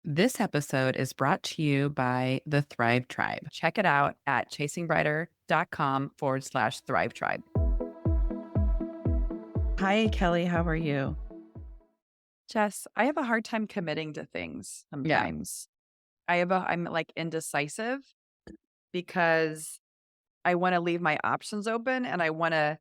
This episode is brought to you by the Thrive Tribe. Check it out at chasingbrighter.com/Thrive Tribe. Hi, Kelly. How are you? Jess, I have a hard time committing to things Yeah. sometimes. I'm like indecisive because I want to leave my options open and I want to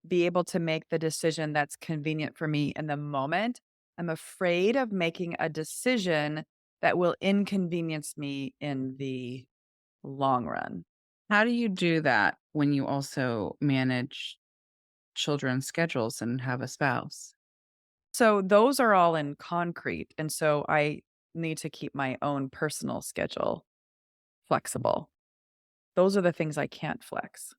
be able to make the decision that's convenient for me in the moment. I'm afraid of making a decision that will inconvenience me in the long run. How do you do that when you also manage children's schedules and have a spouse? So those are all in concrete. And so I need to keep my own personal schedule flexible. Those are the things I can't flex.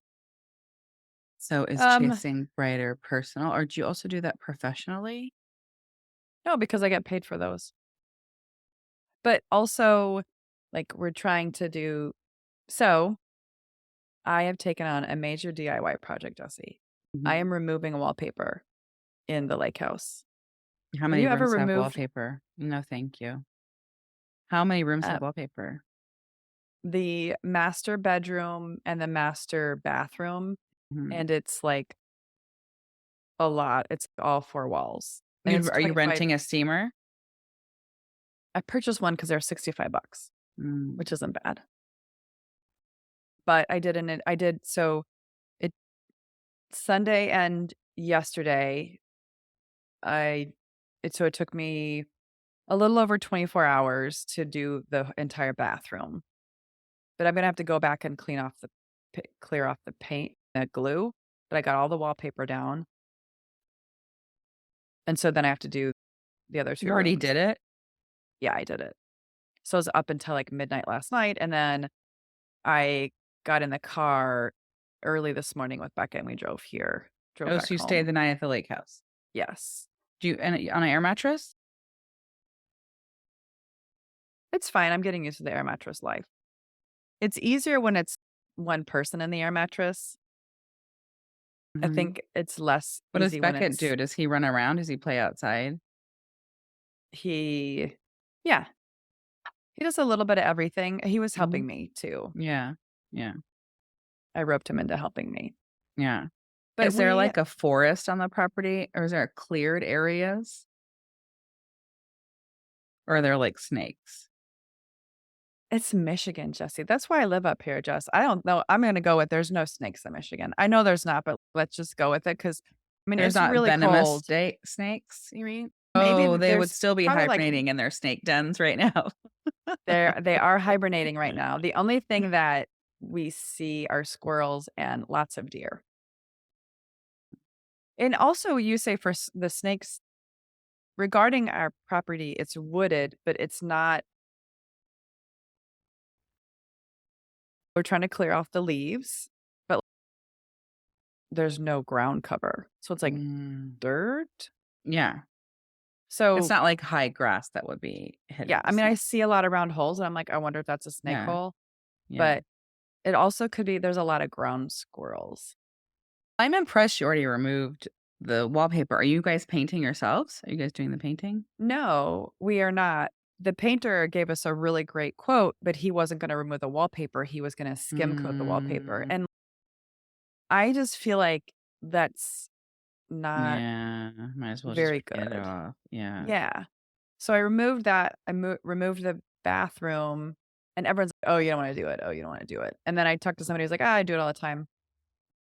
So is Um, chasing brighter personal, or do you also do that professionally? no, because I get paid for those. But also, like we're trying to do so I have taken on a major DIY project, Jesse. I Mhm. am removing a wallpaper in the lake house. How Have many you ever rooms have removed wallpaper? No, thank you. How many rooms uh, have wallpaper? the master bedroom and the master bathroom? Mhm. And it's like a lot. It's all four walls. And it's Are you 25. renting a steamer? I purchased one because they're $65, Mm. which isn't bad. But I did so it Sunday and yesterday, I it took me a little over 24 hours to do the entire bathroom, but I'm gonna have to go back and clear off the paint and glue, but I got all the wallpaper down, and so then I have to do the other You 2 already rooms. did it? Yeah, I did it. So I was up until, like, midnight last night, and then I got in the car early this morning with Becca, and we drove Oh, back so you stayed home. the night at the lake house. Yes. Do you and on an air mattress? It's fine, I'm getting used to the air mattress life. It's easier when it's one person in the air mattress. I Mhm. think it's less What does easy when Beckett it's do? Does he run around? Does he play outside? he yeah, he does a little bit of everything. He was Mhm. helping me too. Yeah. Yeah. I roped him into helping me. Yeah. But Is there we like a forest on the property or is there cleared areas? Or are there like snakes? It's Michigan, Jesse. That's why I live up here, Jess. I don't know. I'm gonna go with there's no snakes in Michigan. I know there's not, but let's just go with it because I mean, There's it's not really venomous cold. snakes, you mean? Maybe Oh, they would there's still be probably like hibernating in their snake dens right now. they are hibernating right now. The only thing that we see are squirrels and lots of deer. And also, you say for the snakes regarding our property, it's wooded, but it's not. We're trying to clear off the leaves, but there's no ground cover, so it's like Mm, dirt. yeah. It's So not like high grass that would be yeah, hitting the I mean, I snake. see a lot of round holes, and I'm like, I wonder if that's a snake Yeah. hole, Yeah. but it also could be there's a lot of ground squirrels. I'm impressed you already removed the wallpaper. Are you guys painting yourselves? Are you guys doing the painting? No, we are not. The painter gave us a really great quote, but he wasn't gonna remove the wallpaper, he was gonna skim coat the wallpaper, Mm, and I just feel like that's not yeah, might as well just very get it good. off. Yeah. Yeah. So I removed that. Removed the bathroom, and everyone's like, "Oh, you don't wanna do it. Oh, you don't wanna do it." And then I talked to somebody who's like, "Ah, I do it all the time."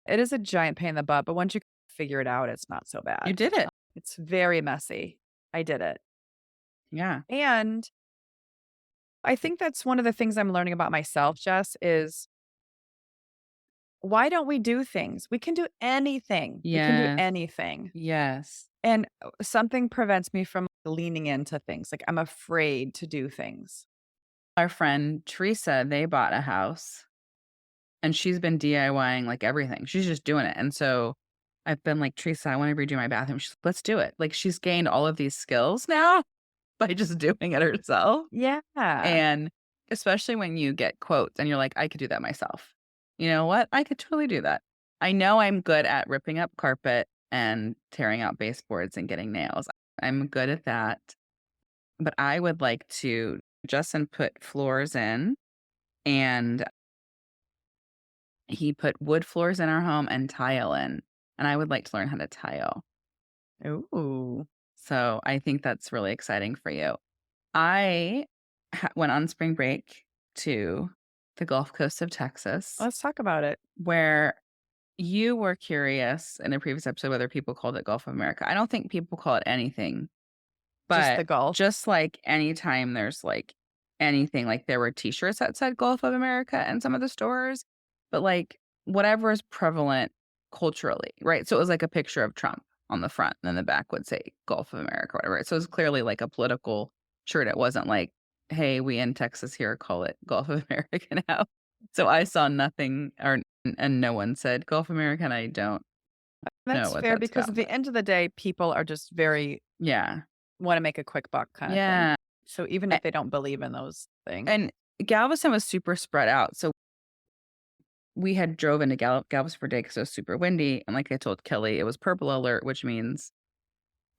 It is a giant pain in the butt, but once you figure it out, it's not so You bad. did it. It's very messy. I did it. Yeah. And I think that's one of the things I'm learning about myself, Jess, is why don't we do things? We can do anything. We can do Yes. anything. Yes. And something prevents me from leaning into things. Like I'm afraid to do things. Our friend Teresa, they bought a house and she's been DIYing like everything. She's just doing it. And so I've been like, Teresa, I want to redo my bathroom. She's like, let's do it. Like she's gained all of these skills now by just doing it herself. Yeah. And especially when you get quotes and you're like, I could do that myself. You know what? I could totally do that. I know I'm good at ripping up carpet and tearing out baseboards and getting nails. I'm good at that. But I would like to Justin put floors in, and he put wood floors in our home and tile in, and I would like to learn how to tile. Ooh. So, I think that's really exciting for you. I went on spring break to the Gulf Coast of Texas, Let's talk about it. where you were curious in a previous episode whether people called it Gulf of America. I don't think people call it anything. Just But the Gulf. just like anytime there's, like, anything, like, there were T-shirts that said Gulf of America in some of the stores, but, like, whatever is prevalent culturally, right? So it was like a picture of Trump on the front, and then the back would say Gulf of America, whatever. So it was clearly like a political shirt. It wasn't like, "Hey, we in Texas here call it Gulf of America now." So I saw nothing or and no one said Gulf America, and I don't know That's what fair that's because about, at the but end of the day, people are just very yeah. wanna make a quick buck kinda thing. Yeah. So even if they don't believe in those things. And Galveston was super spread out, so we had drove into Galveston for a day because it was super windy, and like I told Kelly, it was purple alert, which means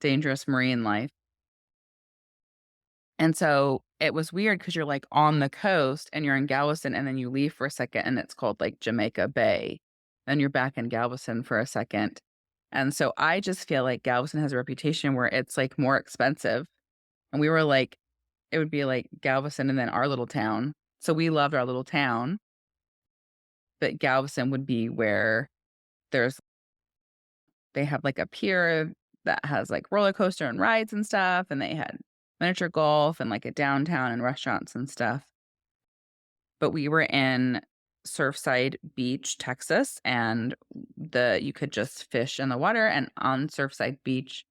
dangerous marine life, and so it was weird because 'cause you're, like, on the coast, and you're in Galveston, and then you leave for a second, and it's called, like, Jamaica Bay, then you're back in Galveston for a second, and so I just feel like Galveston has a reputation where it's, like, more expensive, and we were like it would be, like, Galveston and then our little town, so we loved our little town. But Galveston would be where there's they have, like, a pier that has, like, roller coaster and rides and stuff, and they had miniature golf and, like, a downtown and restaurants and stuff. But we were in Surfside Beach, Texas, and the you could just fish in the water, and on Surfside Beach,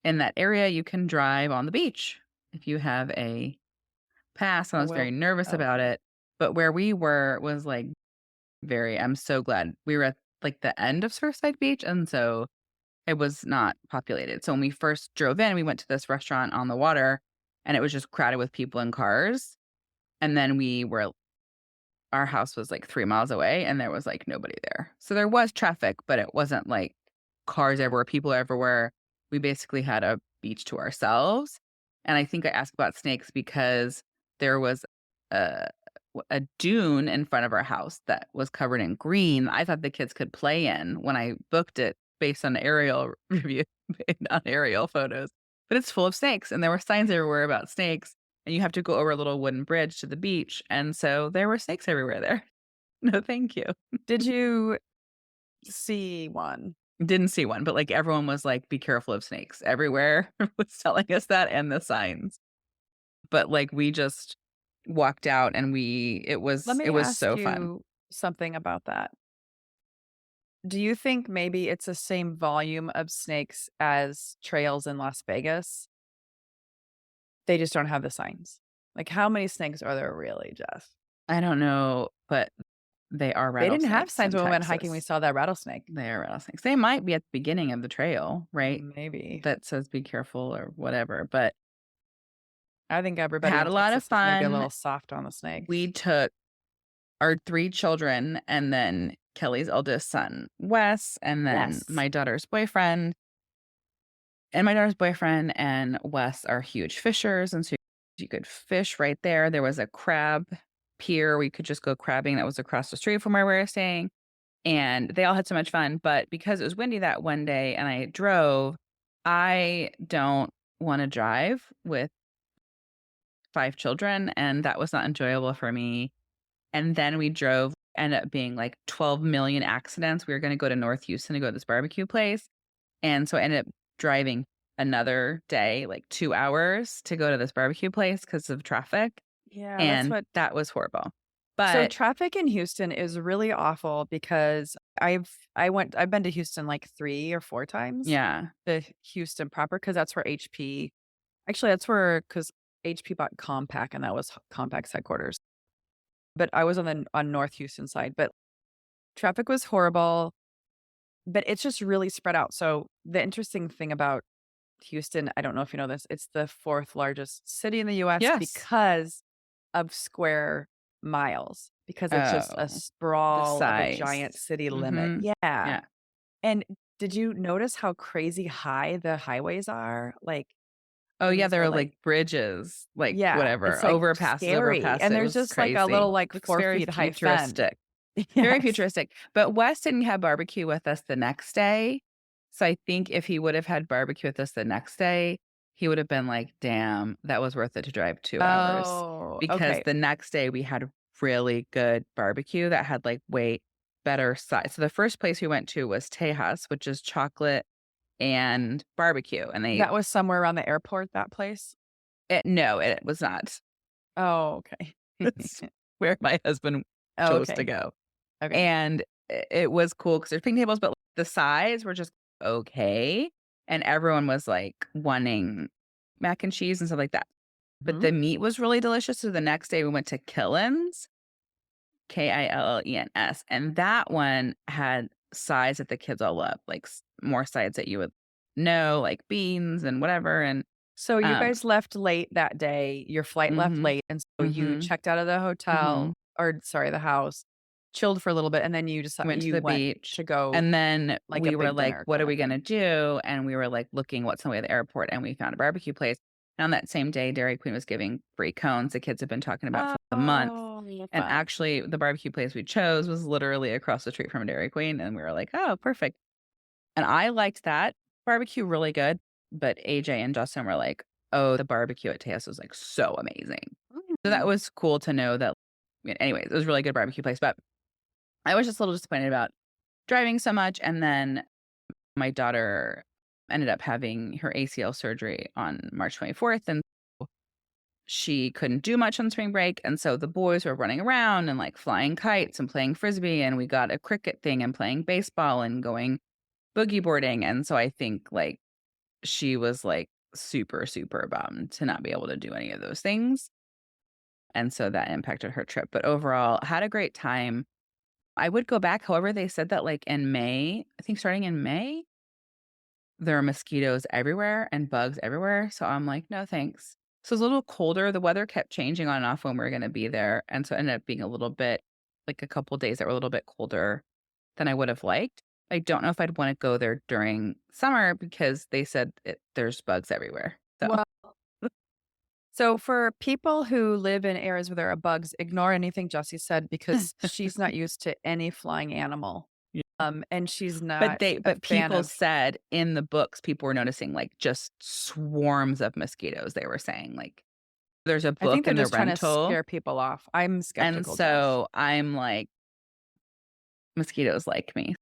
in that area, you can drive on the beach if you have a pass, and I was Well, very nervous about okay. it. But where we were was, like, very I'm so glad. We were at, like, the end of Surfside Beach, and so it was not populated. So when we first drove in, we went to this restaurant on the water, and it was just crowded with people in cars, and then our house was, like, 3 miles away, and there was, like, nobody there. So there was traffic, but it wasn't, like, cars everywhere, people everywhere. We basically had a beach to ourselves, and I think I asked about snakes because there was a a dune in front of our house that was covered in green. I thought the kids could play in when I booked it based on aerial review on aerial photos, but it's full of snakes, and there were signs everywhere about snakes, and you have to go over a little wooden bridge to the beach, and so there were snakes everywhere there. No, thank you. Did you see one? Didn't see one, but, like, everyone was like, "Be careful of snakes." Everywhere was telling us that and the signs. But, like, we just walked out and Let it me was ask so fun. you something about that. Do you think maybe it's the same volume of snakes as trails in Las Vegas? They just don't have the signs. Like, how many snakes are there really, Jeff? I don't know, but they are They didn't have rattlesnakes signs in when we went hiking, we Texas. saw that rattlesnake. They are rattlesnakes. They might be at the beginning of the trail, right? Maybe. That says be careful or whatever, but I think everybody had in a lot of Texas is maybe a fun. little soft on the snakes. We took our 3 children and then Kelly's eldest son, Wes, and then Yes. my daughter's boyfriend. And my daughter's boyfriend and Wes are huge fishers, and so you could fish right there. There was a crab pier where you could just go crabbing that was across the street from where we were staying, and they all had so much fun, but because it was windy that one day and I drove, I don't wanna drive with 5 children, and that was not enjoyable for me, and then we drove ended up being, like, 12,000,000 accidents. We were gonna go to North Houston to go to this barbecue place, and so I ended up driving another day, like 2 hours to go to this barbecue place because of traffic, Yeah, that's and what that was horrible. so But traffic in Houston is really awful because I've been to Houston like 3 or 4 times, yeah. the Houston proper, because that's where HP actually, that's where because HP bought Compaq, and that was Compaq's headquarters. But I was on North Houston side, but traffic was horrible, but it's just really spread out. So, the interesting thing about Houston, I don't know if you know this, it's the 4th largest city in the US Yes. because of square miles, because it's just a Oh, the sprawl of a size. giant city limit. Mhm. Yeah. Yeah. And did you notice how crazy high the highways are? Like Oh, yeah, These there are are, like like, bridges, like, yeah, it's, whatever, like, overpasses, scary, overpass, and it there's was just, like, a crazy. little, like, Looks 4 very feet high fence. futuristic. Very Yes. futuristic, but Wes didn't have barbecue with us the next day, so I think if he would have had barbecue with us the next day, he would have been like, "Damn, that was worth it to drive 2 hours," Oh, because okay. the next day we had really good barbecue that had, like, way better sides. So the first place we went to was Tejas, which is chocolate and barbecue, and they That was somewhere around the airport, that place? no, it was not. Oh, okay. It's where my husband Oh, chose to okay. go. Okay. And it was cool because there's picnic tables, but the sides were just okay, and everyone was, like, wanting mac and cheese and stuff like that. But Mhm. the meat was really delicious, so the next day we went to Killen's, Killens, and that one had sides that the kids all love, like, more sides that you would know, like beans and whatever, and, So you um guys left late that day, your flight left mhm, late, and so you mhm, checked out of the hotel mhm. or sorry, the house, chilled for a little bit, and then Went to you the went beach, to go, and then like, a we were big like, dinner "What are kinda we thing. gonna do?" And we were, like, looking what's on the way to the airport, and we found a barbecue place. And on that same day, Dairy Queen was giving free cones the kids have been talking about for a month, Oh, and fun. actually, the barbecue place we chose was literally across the street from a Dairy Queen, and we were like, "Oh, perfect." And I liked that barbecue really good, but AJ and Justin were like, "Oh, the barbecue at Tejas was, like, so amazing." So that Mm. was cool to know that anyways, it was a really good barbecue place, but I was just a little disappointed about driving so much, and then my daughter ended up having her ACL surgery on March 24th, and she couldn't do much on spring break, and so the boys were running around and, like, flying kites and playing Frisbee, and we got a cricket thing and playing baseball and going boogie boarding, and so I think, like, she was, like, super, super bummed to not be able to do any of those things, and so that impacted her trip, but overall, had a great time. I would go back, however, they said that, like, in May I think starting in May, there are mosquitoes everywhere and bugs everywhere, so I'm like, "No, thanks." So it's a little colder, the weather kept changing on and off when we were gonna be there, and so it ended up being a little bit like, a couple days that were a little bit colder than I would have liked. I don't know if I'd wanna go there during summer because they said there's bugs everywhere, so Well, so for people who live in areas where there are bugs, ignore anything Jessie said because she's not used to any flying animal, yeah. and she's But not they a but fan people of said in the books, people were noticing, like, just swarms of mosquitoes, they were saying, like, there's a I think book they're in the just trying to rental, scare people off. I'm and skeptical, Jess. so I'm like, "Mosquitoes like me.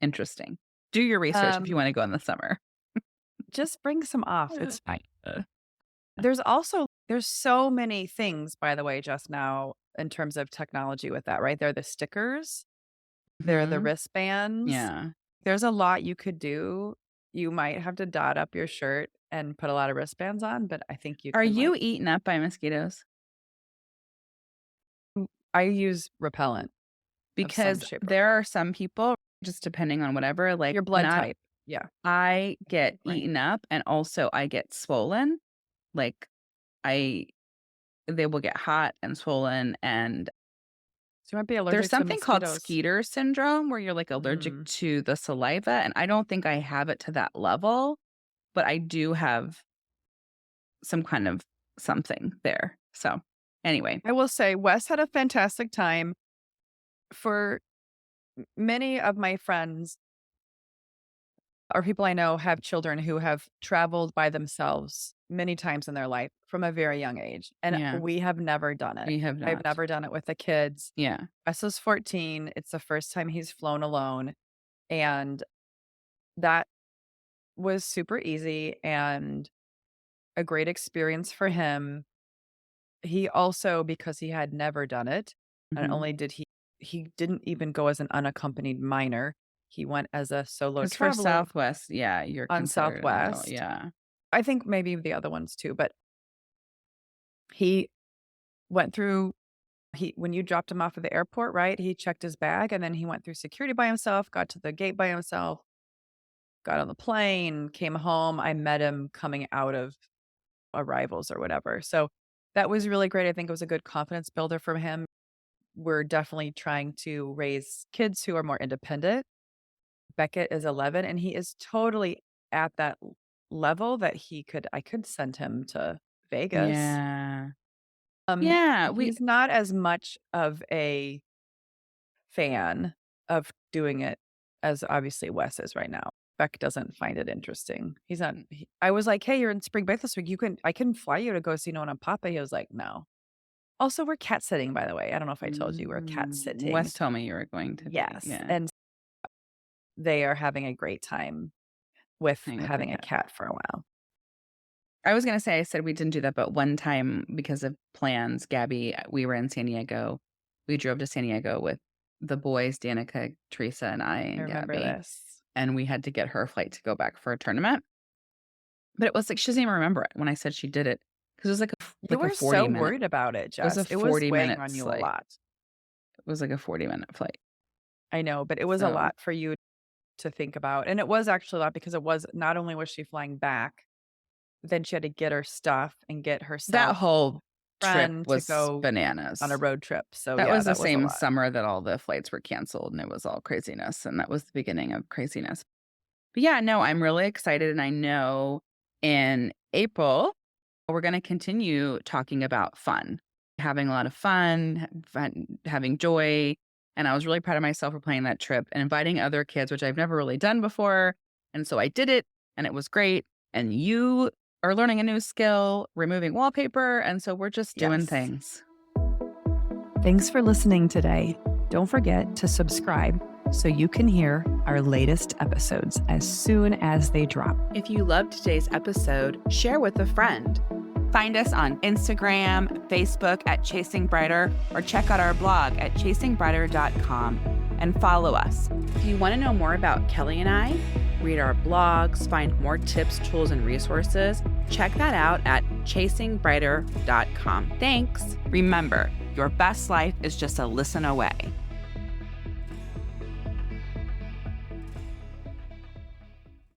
Interesting." Do your research if you Um, wanna go in the summer. just bring some off, it's fine. Uh, There's so many things, by the way, just now in terms of technology with that, right? There are the stickers, there are the mhm. wristbands. Yeah. There's a lot you could do. You might have to dot up your shirt and put a lot of wristbands on, but I think you Are can, you like eaten up by mosquitoes? I use repellent of some Because shape or there form. are some people, just depending on whatever, like, Your blood type. Yeah, I get right. eaten up and also I get swollen. Like, I they will get hot and swollen, and So you might be there's allergic to something called mosquitoes. Skeeter syndrome where you're, like, allergic Mm. to the saliva, and I don't think I have it to that level, but I do have some kind of something there. So, anyway. I will say Wes had a fantastic time. For many of my friends or people I know have children who have traveled by themselves many times in their life from a very young age, and Yeah, we have never done it. we have I've not. never done it with the kids. Yeah. Wes is 14, it's the first time he's flown alone, and that was super easy and a great experience for him. He also, because he had never done it, not Mhm. only did he didn't even go as an unaccompanied minor, he went as a solo 'Cause for traveler Southwest, yeah, you're on considered an adult, Southwest. yeah. I think maybe the other ones too, but he went through he when you dropped him off at the airport, right? He checked his bag and then he went through security by himself, got to the gate by himself, got on the plane, came home. I met him coming out of arrivals or whatever. So that was really great. I think it was a good confidence builder for him. We're definitely trying to raise kids who are more independent. Beckett is 11 and he is totally at that level that I could send him to Vegas. Yeah. Yeah, we He's not as much of a fan of doing it as obviously Wes is right now. Beck doesn't find it interesting. He's not I was like, "Hey, you're in spring break this week. I can fly you to go see Nona and Papa." He was like, "No." Also, we're cat sitting, by the way. I don't know if I told you, we're cat sitting. Wes told me you were going to be, Yes, yeah, and they are having a great time with hang with the having a cat. cat for a while. I was gonna say, I said we didn't do that, but one time because of plans, Gabby, we were in San Diego. We drove to San Diego with the boys, Danica, Teresa, and I, I and remember Gabby, this. and we had to get her a flight to go back for a tournament. But it was like she doesn't even remember it when I said she did it because it was You like a were so 40-minute. worried about it, It was a Jess. It was weighing 40-minute on you a flight. lot. It was like a 40-minute flight. I know, but it was a So lot for you to think about, and it was actually a lot because it was not only was she flying back, but then she had to get her stuff and get that herself whole trip friend to was go on a bananas. road trip. So, That yeah, was the that was a same lot. summer that all the flights were canceled, and it was all craziness, and that was the beginning of craziness. But yeah, no, I'm really excited, and I know in April, we're gonna continue talking about fun, having a lot of fun, having joy, and I was really proud of myself for planning that trip and inviting other kids, which I've never really done before, and so I did it, and it was great, and you are learning a new skill, removing wallpaper, and so we're just doing Yes. things. Thanks for listening today. Don't forget to subscribe so you can hear our latest episodes as soon as they drop. If you loved today's episode, share with a friend. Find us on Instagram, Facebook at Chasing Brighter, or check out our blog at chasingbrighter.com and follow us. If you want to know more about Kelly and I, read our blogs, find more tips, tools, and resources, check that out at chasingbrighter.com. Thanks. Remember, your best life is just a listen away.